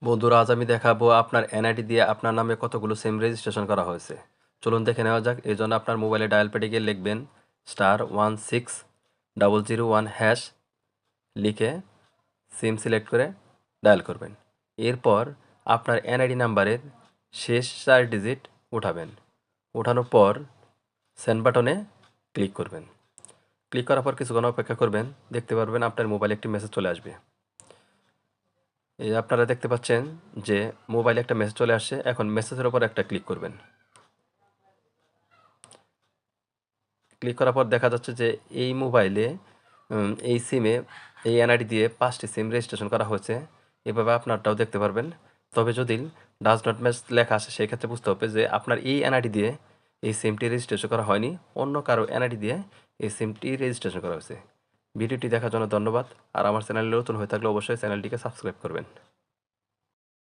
বন্ধুরা, আজ আমি দেখাবো আপনার এনআইডি দিয়ে আপনার নামে কতগুলো সিম রেজিস্ট্রেশন করা হয়েছে। চলুন দেখে নেওয়া যাক। এই জন্য আপনার মোবাইলে ডায়াল প্যাডে গিয়ে লিখবেন *16001# লিখে সিম সিলেক্ট করে ডায়াল করবেন। এরপর আপনার এনআইডি নাম্বারের শেষ 4 ডিজিট উঠাবেন। উঠানোর পর সেন্ড বাটনে ক্লিক করবেন। ক্লিক করার পর কিছুক্ষণ অপেক্ষা করবেন। দেখতে পারবেন আপনার মোবাইলে একটি মেসেজ চলে আসবে। এই আপনারা দেখতে পাচ্ছেন যে মোবাইলে একটা মেসেজ চলে আসছে। এখন মেসেজের উপর একটা ক্লিক করবেন। ক্লিক করার পর দেখা যাচ্ছে যে এই মোবাইলে এই সিমে এই এনআইডি দিয়ে 5টি সিম রেজিস্ট্রেশন করা হয়েছে। এভাবে আপনারটাও দেখতে পারবেন। তবে যদি ডাজ নট ম্যাচ লেখা আসে সেই ক্ষেত্রে বুঝতে হবে যে আপনার এই এনআইডি দিয়ে এই সিমটি রেজিস্ট্রেশন করা হয়নি, অন্য কারো এনআইডি দিয়ে এই সিমটি রেজিস্ট্রেশন করা হয়েছে। ভিডিওটি দেখার জন্য ধন্যবাদ। আর আমার চ্যানেলে নতুন হয়ে থাকলে অবশ্যই চ্যানেলটিকে সাবস্ক্রাইব করবেন।